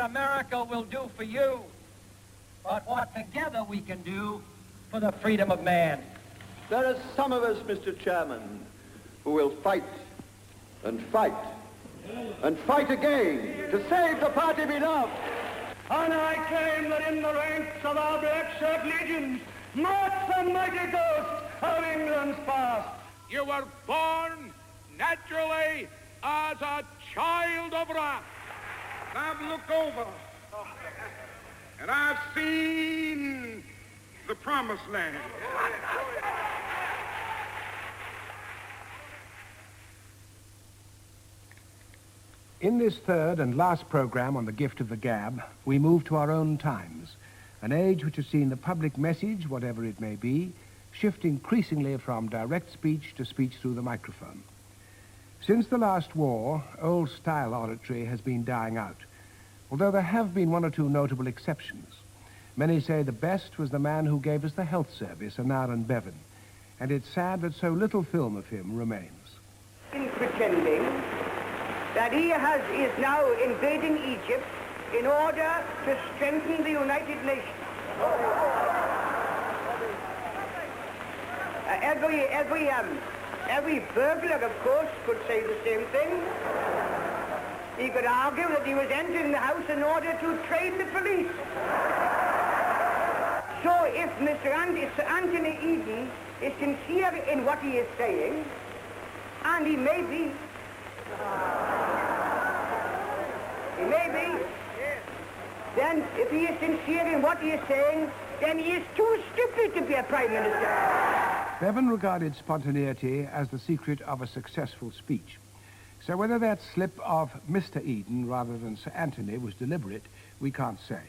America will do for you, but what together we can do for the freedom of man. There are some of us, Mr. Chairman, who will fight and fight and fight again to save the party we love. And I claim that in the ranks of our black shirt legions march the mighty ghost of England's past. You were born naturally as a child of wrath. I've looked over and I've seen the promised land. In this third and last program on the gift of the gab, we move to our own times, an age which has seen the public message, whatever it may be, shift increasingly from direct speech to speech through the microphone. Since the last war, old-style oratory has been dying out, although there have been one or two notable exceptions. Many say the best was the man who gave us the health service, Aneurin Bevan, and it's sad that so little film of him remains. In pretending that he is now invading Egypt in order to strengthen the United Nations. Every burglar, of course, could say the same thing. He could argue that he was entering the house in order to train the police. So if Sir Anthony Eden is sincere in what he is saying, and he may be, then if he is sincere in what he is saying, then he is too stupid to be a Prime Minister. Bevan regarded spontaneity as the secret of a successful speech. So whether that slip of Mr. Eden rather than Sir Anthony was deliberate, we can't say.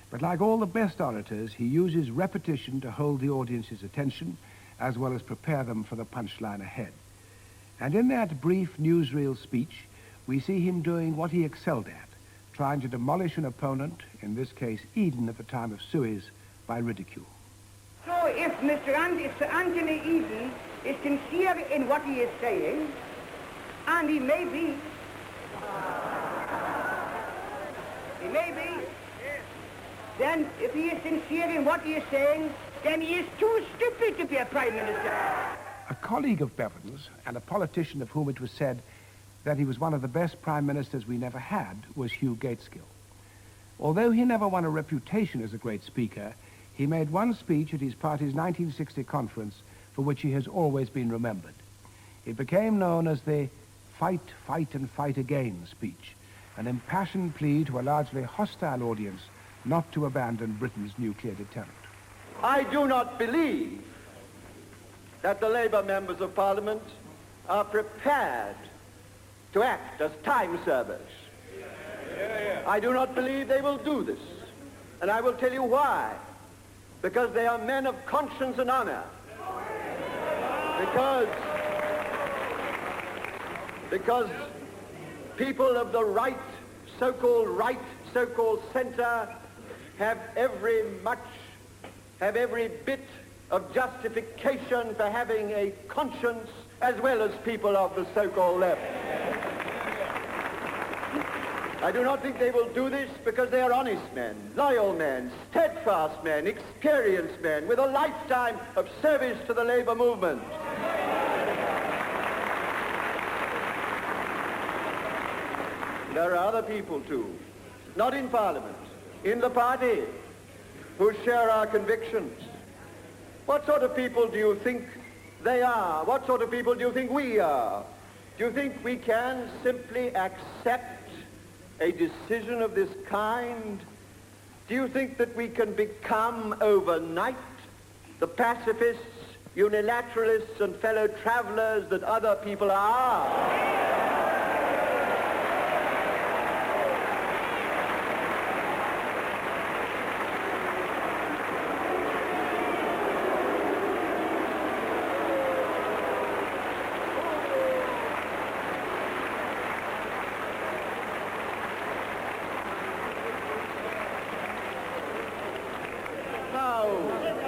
But like all the best orators, he uses repetition to hold the audience's attention, as well as prepare them for the punchline ahead. And in that brief newsreel speech, we see him doing what he excelled at, trying to demolish an opponent, in this case Eden at the time of Suez, by ridicule. So if Sir Anthony Eden is sincere in what he is saying, and he may be, then if he is sincere in what he is saying, then he is too stupid to be a Prime Minister. A colleague of Bevan's, and a politician of whom it was said that he was one of the best Prime Ministers we never had, was Hugh Gaitskell. Although he never won a reputation as a great speaker, he made one speech at his party's 1960 conference for which he has always been remembered. It became known as the Fight, Fight and Fight Again speech, an impassioned plea to a largely hostile audience not to abandon Britain's nuclear deterrent. I do not believe that the Labour members of Parliament are prepared to act as time servers. I do not believe they will do this, and I will tell you why. Because they are men of conscience and honor. Because people of the right, so-called center, have every bit of justification for having a conscience, as well as people of the so-called left. I do not think they will do this because they are honest men, loyal men, steadfast men, experienced men, with a lifetime of service to the Labour movement. There are other people too, not in Parliament, in the party, who share our convictions. What sort of people do you think they are? What sort of people do you think we are? Do you think we can simply accept a decision of this kind? Do you think that we can become overnight the pacifists, unilateralists, and fellow travelers that other people are?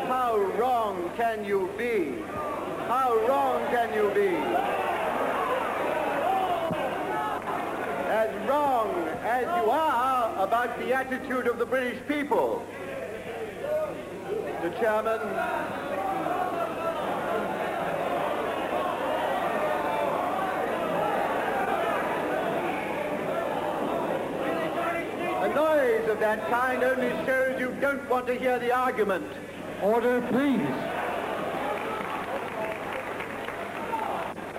How wrong can you be? How wrong can you be? As wrong as you are about the attitude of the British people. Mr. Chairman, a noise of that kind only shows you don't want to hear the argument. Order, please.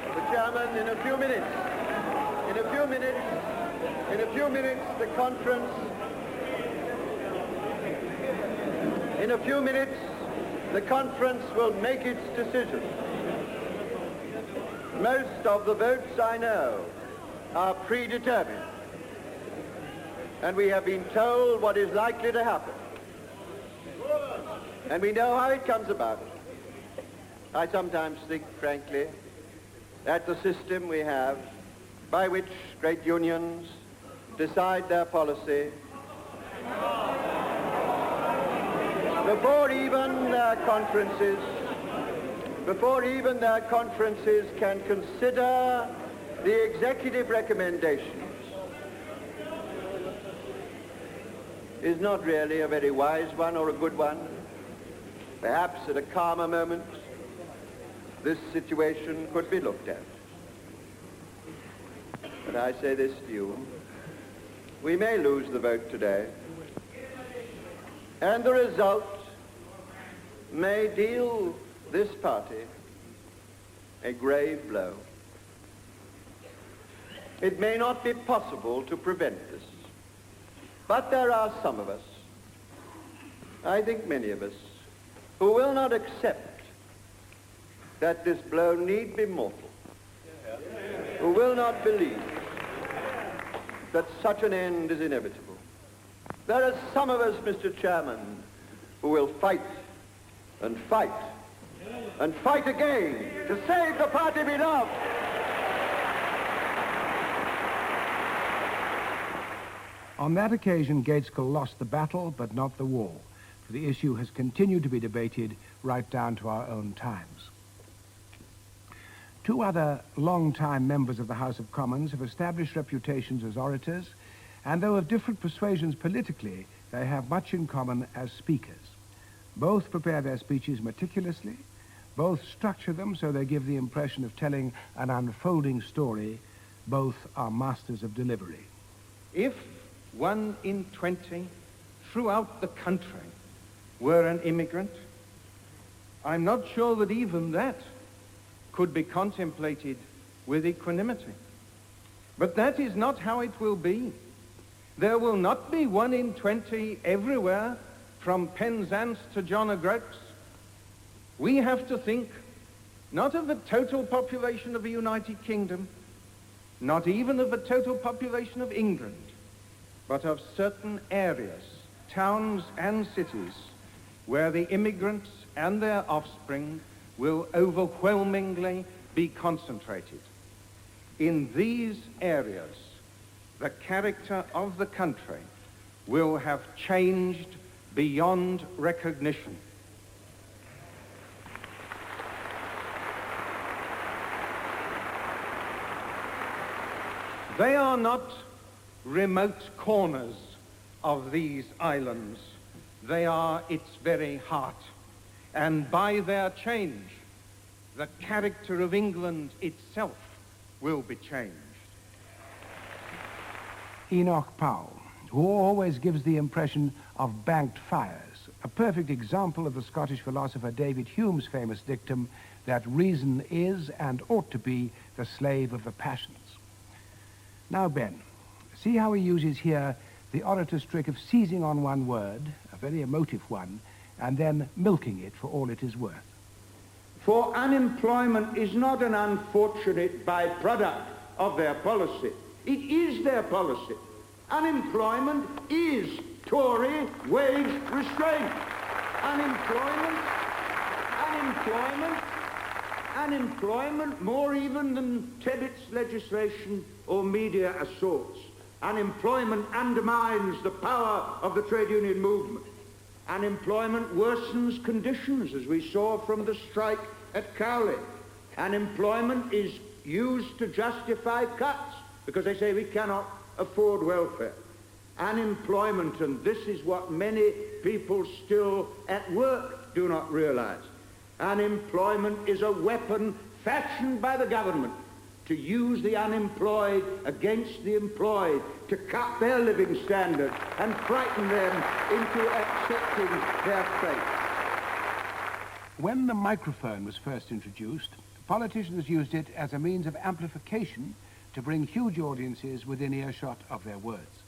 Mr. Chairman, in a few minutes, the conference will make its decision. Most of the votes, I know, are predetermined. And we have been told what is likely to happen. And we know how it comes about. I sometimes think, frankly, that the system we have by which great unions decide their policy before even their conferences can consider the executive recommendations is not really a very wise one or a good one. Perhaps at a calmer moment, this situation could be looked at. But I say this to you, we may lose the vote today, and the result may deal this party a grave blow. It may not be possible to prevent this, but there are some of us, I think many of us, who will not accept that this blow need be mortal, who will not believe that such an end is inevitable. There are some of us, Mr. Chairman, who will fight and fight and fight again to save the party we love. On that occasion, Gaitskell lost the battle, but not the war, for the issue has continued to be debated right down to our own times. Two other long-time members of the House of Commons have established reputations as orators, and though of different persuasions politically, they have much in common as speakers. Both prepare their speeches meticulously, both structure them so they give the impression of telling an unfolding story, both are masters of delivery. If 1 in 20 throughout the country were an immigrant, I'm not sure that even that could be contemplated with equanimity. But that is not how it will be. There will not be 1 in 20 everywhere, from Penzance to John O'Groats. We have to think not of the total population of the United Kingdom, not even of the total population of England, but of certain areas, towns and cities, where the immigrants and their offspring will overwhelmingly be concentrated. In these areas, the character of the country will have changed beyond recognition. They are not remote corners of these islands. They are its very heart. And by their change, the character of England itself will be changed. Enoch Powell, who always gives the impression of banked fires, a perfect example of the Scottish philosopher David Hume's famous dictum that reason is and ought to be the slave of the passions. Now, Ben, see how he uses here the orator's trick of seizing on one word, a very emotive one, and then milking it for all it is worth. For unemployment is not an unfortunate byproduct of their policy. It is their policy. Unemployment is Tory wage restraint. Unemployment, more even than Tebbett's legislation or media assaults. Unemployment undermines the power of the trade union movement. Unemployment worsens conditions, as we saw from the strike at Cowley. Unemployment is used to justify cuts because they say we cannot afford welfare. Unemployment, and this is what many people still at work do not realize. Unemployment is a weapon fashioned by the government to use the unemployed against the employed, to cut their living standard and frighten them into accepting their fate. When the microphone was first introduced, politicians used it as a means of amplification to bring huge audiences within earshot of their words.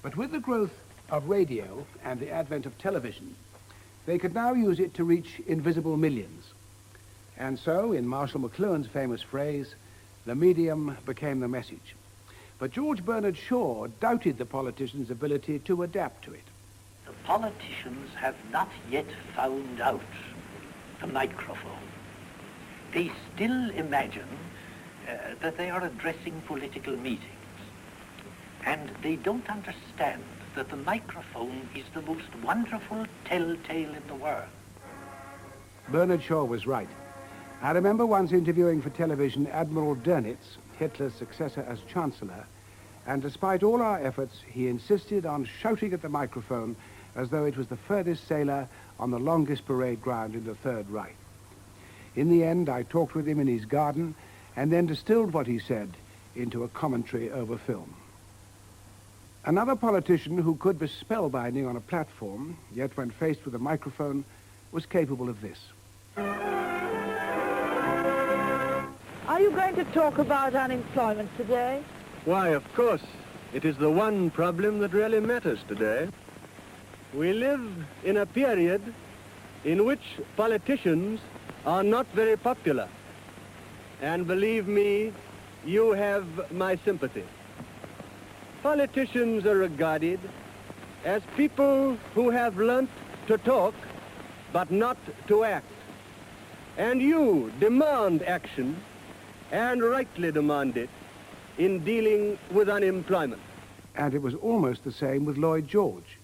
But with the growth of radio and the advent of television, they could now use it to reach invisible millions. And so, in Marshall McLuhan's famous phrase, the medium became the message. But George Bernard Shaw doubted the politicians' ability to adapt to it. The politicians have not yet found out the microphone. They still imagine that they are addressing political meetings. And they don't understand that the microphone is the most wonderful telltale in the world. Bernard Shaw was right. I remember once interviewing for television Admiral Dönitz, Hitler's successor as Chancellor, and despite all our efforts, he insisted on shouting at the microphone as though it was the furthest sailor on the longest parade ground in the Third Reich. In the end, I talked with him in his garden and then distilled what he said into a commentary over film. Another politician who could be spellbinding on a platform, yet when faced with a microphone, was capable of this. Are you going to talk about unemployment today? Why, of course. It is the one problem that really matters today. We live in a period in which politicians are not very popular. And believe me, you have my sympathy. Politicians are regarded as people who have learnt to talk, but not to act. And you demand action, and rightly demand it, in dealing with unemployment. And it was almost the same with Lloyd George.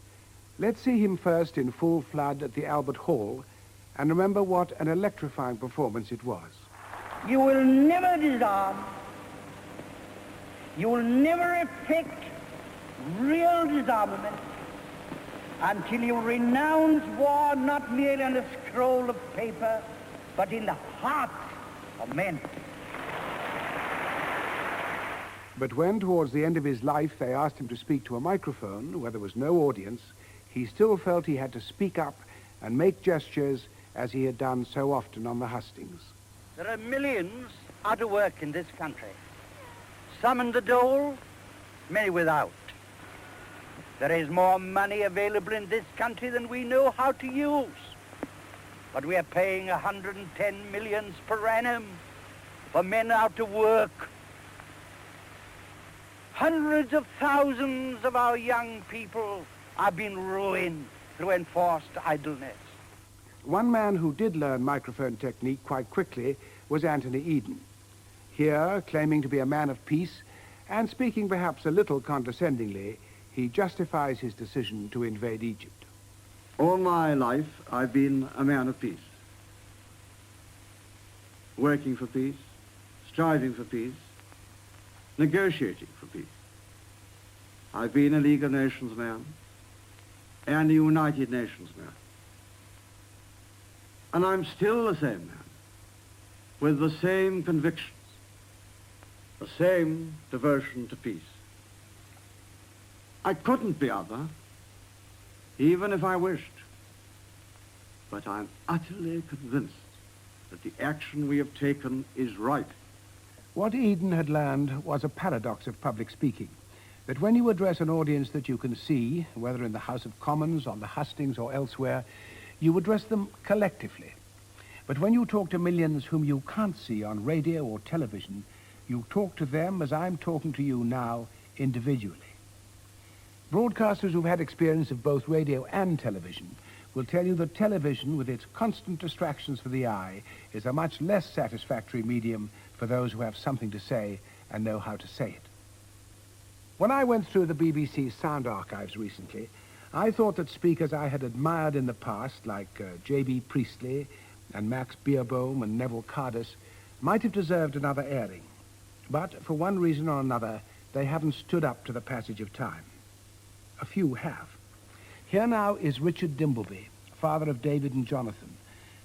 Let's see him first in full flood at the Albert Hall, and remember what an electrifying performance it was. You will never disarm, you will never effect real disarmament until you renounce war not merely on a scroll of paper, but in the hearts of men. But when, towards the end of his life, they asked him to speak to a microphone where there was no audience, he still felt he had to speak up and make gestures as he had done so often on the hustings. There are millions out of work in this country. Some in the dole, many without. There is more money available in this country than we know how to use. But we are paying 110 millions per annum for men out of work. Hundreds of thousands of our young people are being ruined through enforced idleness. One man who did learn microphone technique quite quickly was Anthony Eden. Here, claiming to be a man of peace, and speaking perhaps a little condescendingly, he justifies his decision to invade Egypt. All my life, I've been a man of peace. Working for peace, striving for peace, negotiating for peace. I've been a League of Nations man and a United Nations man. And I'm still the same man, with the same convictions, the same devotion to peace. I couldn't be other, even if I wished. But I'm utterly convinced that the action we have taken is right. What Eden had learned was a paradox of public speaking, that when you address an audience that you can see, whether in the House of Commons, on the hustings, or elsewhere, you address them collectively. But when you talk to millions whom you can't see on radio or television, you talk to them as I'm talking to you now, individually. Broadcasters who've had experience of both radio and television will tell you that television, with its constant distractions for the eye, is a much less satisfactory medium for those who have something to say and know how to say it. When I went through the BBC sound archives recently, I thought that speakers I had admired in the past, like J.B. Priestley and Max Beerbohm and Neville Cardus, might have deserved another airing. But for one reason or another, they haven't stood up to the passage of time. A few have. Here now is Richard Dimbleby, father of David and Jonathan,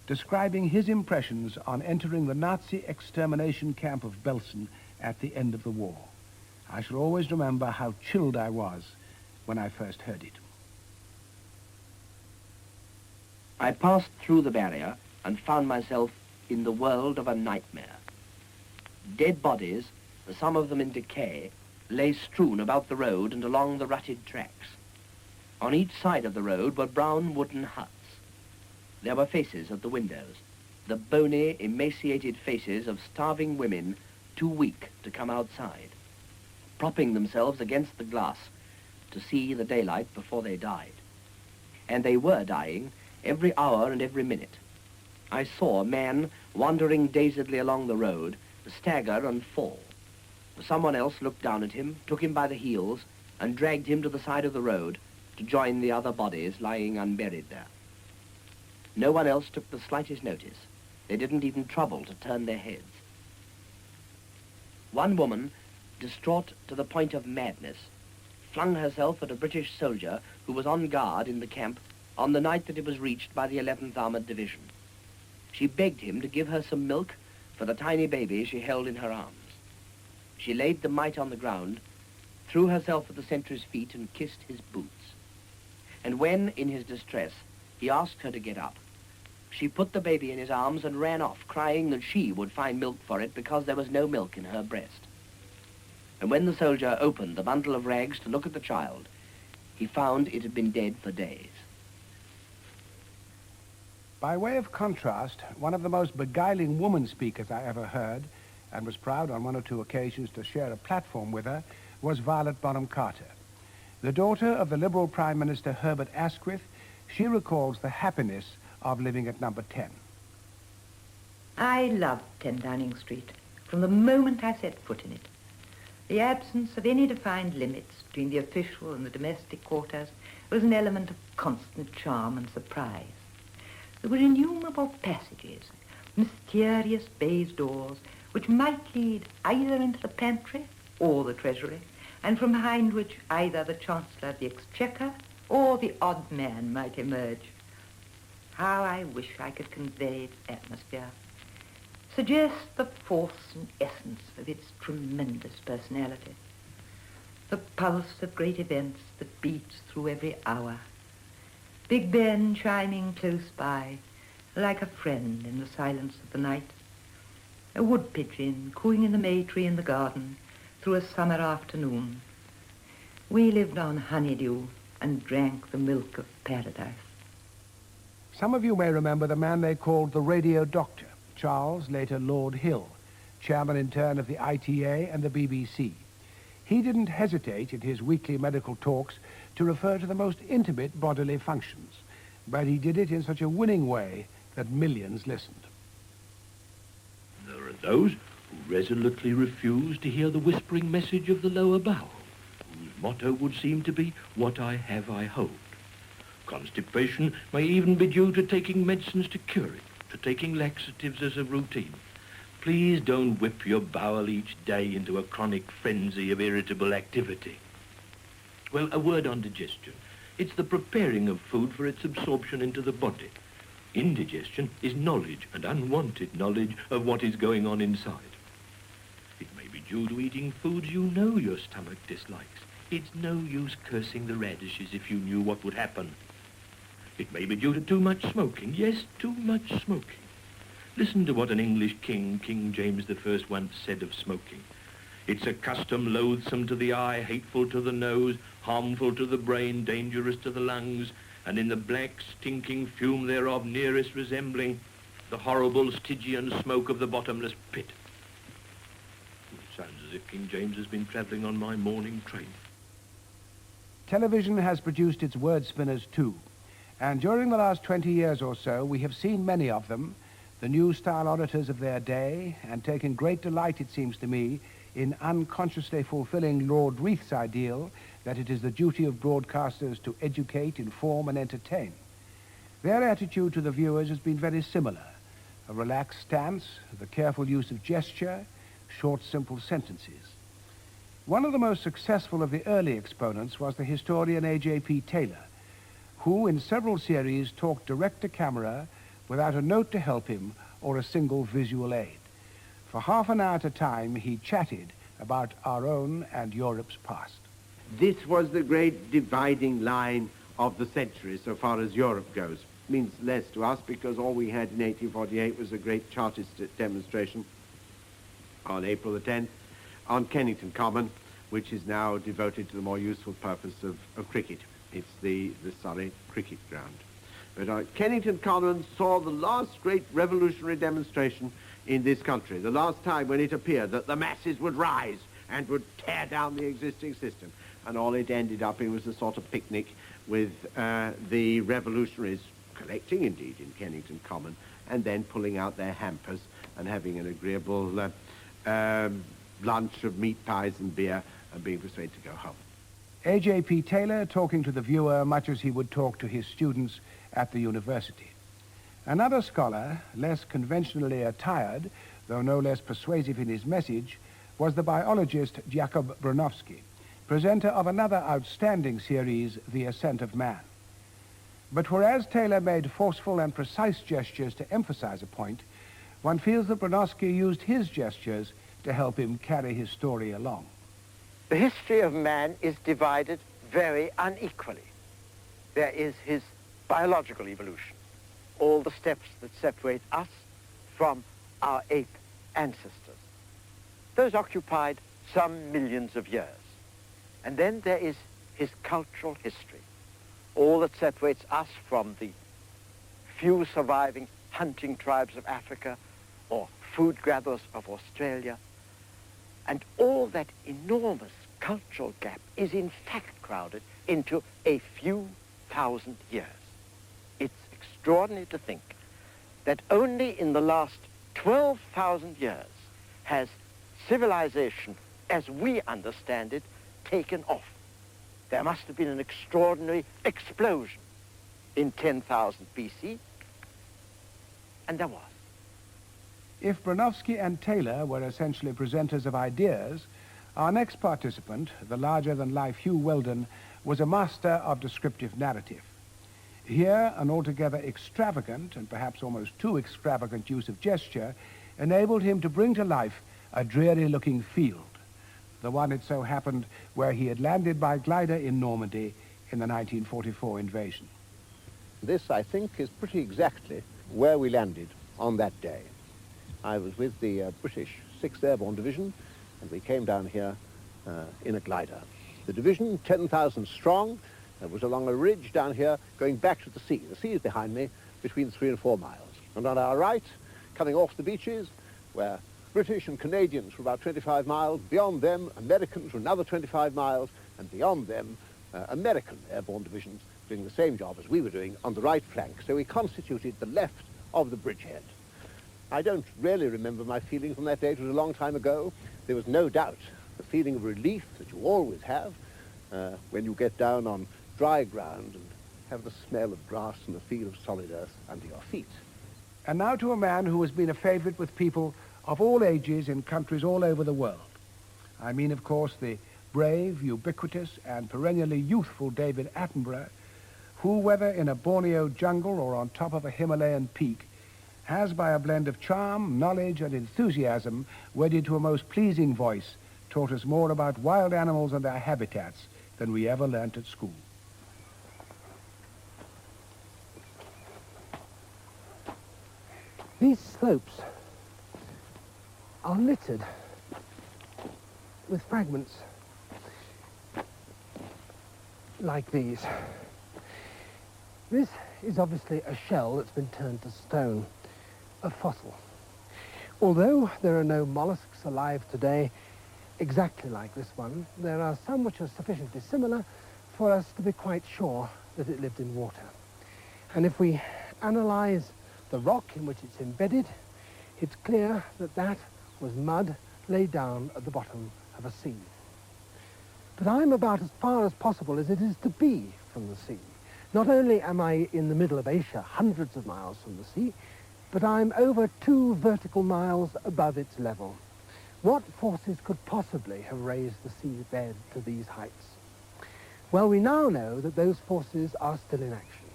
describing his impressions on entering the Nazi extermination camp of Belsen at the end of the war. I shall always remember how chilled I was when I first heard it. I passed through the barrier and found myself in the world of a nightmare. Dead bodies, some of them in decay, lay strewn about the road and along the rutted tracks. On each side of the road were brown wooden huts. There were faces at the windows, the bony, emaciated faces of starving women too weak to come outside, propping themselves against the glass to see the daylight before they died. And they were dying every hour and every minute. I saw a man wandering dazedly along the road, stagger and fall. Someone else looked down at him, took him by the heels, and dragged him to the side of the road to join the other bodies lying unburied there. No one else took the slightest notice. They didn't even trouble to turn their heads. One woman, distraught to the point of madness, flung herself at a British soldier who was on guard in the camp on the night that it was reached by the 11th Armored Division. She begged him to give her some milk for the tiny baby she held in her arms. She laid the mite on the ground, threw herself at the sentry's feet and kissed his boots. And when, in his distress, he asked her to get up, she put the baby in his arms and ran off, crying that she would find milk for it because there was no milk in her breast. And when the soldier opened the bundle of rags to look at the child, he found it had been dead for days. By way of contrast, one of the most beguiling woman speakers I ever heard, and was proud on one or two occasions to share a platform with her, was Violet Bonham Carter. The daughter of the Liberal Prime Minister Herbert Asquith, she recalls the happiness of living at number 10. I loved 10 Downing Street from the moment I set foot in it. The absence of any defined limits between the official and the domestic quarters was an element of constant charm and surprise. There were innumerable passages, mysterious baize doors, which might lead either into the pantry or the treasury, and from behind which either the Chancellor of the Exchequer or the odd man might emerge. How I wish I could convey its atmosphere, suggest the force and essence of its tremendous personality, the pulse of great events that beats through every hour, Big Ben chiming close by, like a friend in the silence of the night, a wood pigeon cooing in the may tree in the garden through a summer afternoon. We lived on honeydew and drank the milk of paradise. Some of you may remember the man they called the Radio Doctor, Charles, later Lord Hill, chairman in turn of the ITA and the BBC. He didn't hesitate in his weekly medical talks to refer to the most intimate bodily functions, but he did it in such a winning way that millions listened. There are those who resolutely refuse to hear the whispering message of the lower bowel, whose motto would seem to be, "What I have, I hold." Constipation may even be due to taking medicines to cure it, to taking laxatives as a routine. Please don't whip your bowel each day into a chronic frenzy of irritable activity. Well, a word on digestion. It's the preparing of food for its absorption into the body. Indigestion is knowledge, and unwanted knowledge, of what is going on inside. It may be due to eating foods you know your stomach dislikes. It's no use cursing the radishes if you knew what would happen. It may be due to too much smoking. Yes, too much smoking. Listen to what an English king, King James I, once said of smoking. It's a custom loathsome to the eye, hateful to the nose, harmful to the brain, dangerous to the lungs, and in the black, stinking fume thereof nearest resembling the horrible Stygian smoke of the bottomless pit. It sounds as if King James has been travelling on my morning train. Television has produced its word spinners too, and during the last 20 years or so we have seen many of them, the new style orators of their day, and taken great delight, it seems to me, in unconsciously fulfilling Lord Reith's ideal that it is the duty of broadcasters to educate, inform, and entertain. Their attitude to the viewers has been very similar. A relaxed stance, the careful use of gesture, short, simple sentences. One of the most successful of the early exponents was the historian A.J.P. Taylor, who in several series talked direct to camera without a note to help him or a single visual aid. For half an hour at a time, he chatted about our own and Europe's past. This was the great dividing line of the century so far as Europe goes. Means less to us because all we had in 1848 was a great Chartist demonstration on April the 10th on Kennington Common, which is now devoted to the more useful purpose of cricket. It's the Surrey cricket ground. But Kennington Common saw the last great revolutionary demonstration in this country, the last time when it appeared that the masses would rise and would tear down the existing system. And all it ended up in was a sort of picnic with the revolutionaries collecting, indeed, in Kennington Common, and then pulling out their hampers and having an agreeable lunch of meat pies and beer and being persuaded to go home. A.J.P. Taylor talking to the viewer much as he would talk to his students at the university. Another scholar, less conventionally attired, though no less persuasive in his message, was the biologist Jakob Bronowski, presenter of another outstanding series, The Ascent of Man. But whereas Taylor made forceful and precise gestures to emphasize a point, one feels that Bronowski used his gestures to help him carry his story along. The history of man is divided very unequally. There is his biological evolution, all the steps that separate us from our ape ancestors. Those occupied some millions of years. And then there is his cultural history, all that separates us from the few surviving hunting tribes of Africa or food gatherers of Australia. And all that enormous cultural gap is in fact crowded into a few thousand years. It's extraordinary to think that only in the last 12,000 years has civilization, as we understand it, taken off. There must have been an extraordinary explosion in 10,000 BC, and there was. If Bronowski and Taylor were essentially presenters of ideas, our next participant, the larger-than-life Hugh Weldon, was a master of descriptive narrative. Here, an altogether extravagant, and perhaps almost too extravagant use of gesture, enabled him to bring to life a dreary-looking field, the one, it so happened, where he had landed by glider in Normandy in the 1944 invasion. This, I think, is pretty exactly where we landed on that day. I was with the British 6th Airborne Division, and we came down here in a glider. The division, 10,000 strong, was along a ridge down here going back to the sea. The sea is behind me, between 3 and 4 miles. And on our right, coming off the beaches, where British and Canadians were about 25 miles. Beyond them, Americans were another 25 miles. And beyond them, American airborne divisions doing the same job as we were doing on the right flank. So we constituted the left of the bridgehead. I don't really remember my feelings on that day. It was a long time ago. There was no doubt the feeling of relief that you always have when you get down on dry ground and have the smell of grass and the feel of solid earth under your feet. And now to a man who has been a favorite with people of all ages in countries all over the world. I mean, of course, the brave, ubiquitous, and perennially youthful David Attenborough, who, whether in a Borneo jungle or on top of a Himalayan peak, has, by a blend of charm, knowledge, and enthusiasm, wedded to a most pleasing voice, taught us more about wild animals and their habitats than we ever learnt at school. These slopes are littered with fragments like these. This is obviously a shell that's been turned to stone, a fossil. Although there are no mollusks alive today exactly like this one, there are some which are sufficiently similar for us to be quite sure that it lived in water. And if we analyze the rock in which it's embedded, it's clear that that was mud laid down at the bottom of a sea. But I'm about as far as possible as it is to be from the sea. Not only am I in the middle of Asia, hundreds of miles from the sea, but I'm over 2 vertical miles above its level. What forces could possibly have raised the seabed to these heights? Well, we now know that those forces are still in action,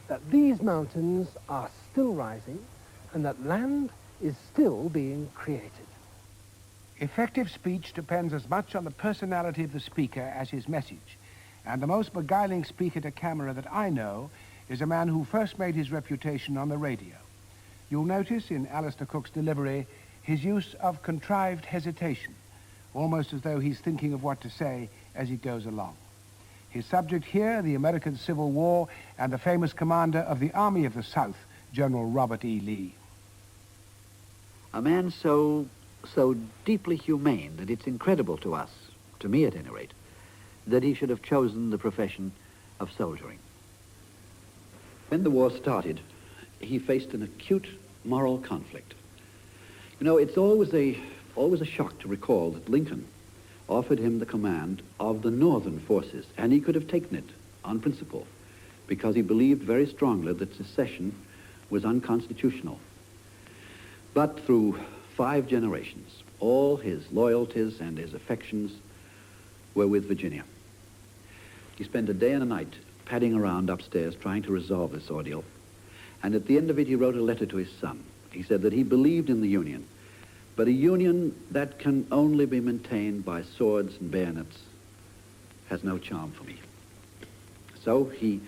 that these mountains are still rising, and that land is still being created. Effective speech depends as much on the personality of the speaker as his message, and the most beguiling speaker to camera that I know is a man who first made his reputation on the radio. You'll notice in Alistair Cook's delivery his use of contrived hesitation, almost as though he's thinking of what to say as he goes along. His subject here, the American Civil War and the famous commander of the Army of the South, General Robert E. Lee. A man so deeply humane that it's incredible to us, to me at any rate, that he should have chosen the profession of soldiering. When the war started, he faced an acute moral conflict. You know, it's always a shock to recall that Lincoln offered him the command of the northern forces, and he could have taken it on principle, because he believed very strongly that secession was unconstitutional. But through 5 generations, all his loyalties and his affections were with Virginia. He spent a day and a night padding around upstairs trying to resolve this ordeal, and at the end of it he wrote a letter to his son. He said that he believed in the Union, but a Union that can only be maintained by swords and bayonets has no charm for me. So he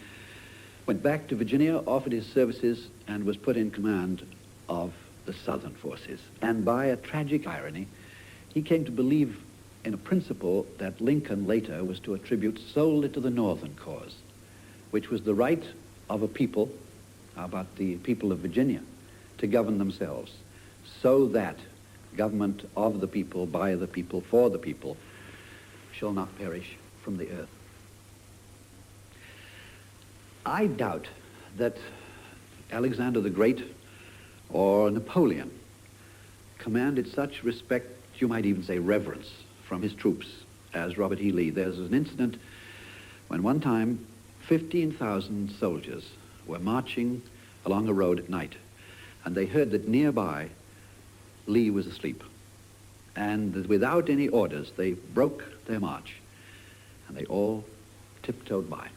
went back to Virginia, offered his services, and was put in command of the Southern forces. And by a tragic irony, he came to believe in a principle that Lincoln later was to attribute solely to the Northern cause, which was the right of a people, how about the people of Virginia, to govern themselves, so that government of the people, by the people, for the people, shall not perish from the earth. I doubt that Alexander the Great or Napoleon commanded such respect, you might even say reverence, from his troops as Robert E. Lee. There's an incident when one time 15,000 soldiers were marching along a road at night, and they heard that nearby Lee was asleep. And that without any orders, they broke their march, and they all tiptoed by.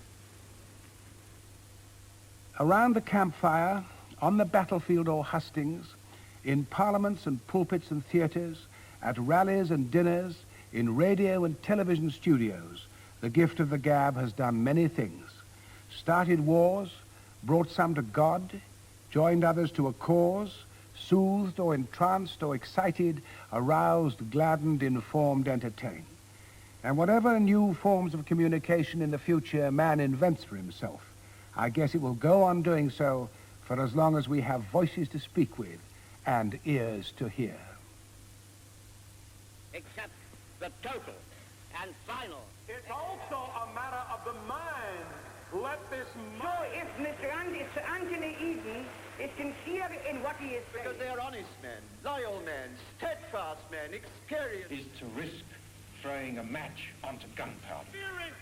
Around the campfire, on the battlefield or hustings, in parliaments and pulpits and theatres, at rallies and dinners, in radio and television studios, the gift of the gab has done many things. Started wars, brought some to God, joined others to a cause, soothed or entranced or excited, aroused, gladdened, informed, entertained. And whatever new forms of communication in the future man invents for himself, I guess it will go on doing so for as long as we have voices to speak with and ears to hear. Except the total and final. It's also a matter of the mind. Let this So if Mr. Anthony Eden is sincere in what he is saying. Because they are honest men, loyal men, steadfast men, experienced. Is to risk throwing a match onto gunpowder. Fearing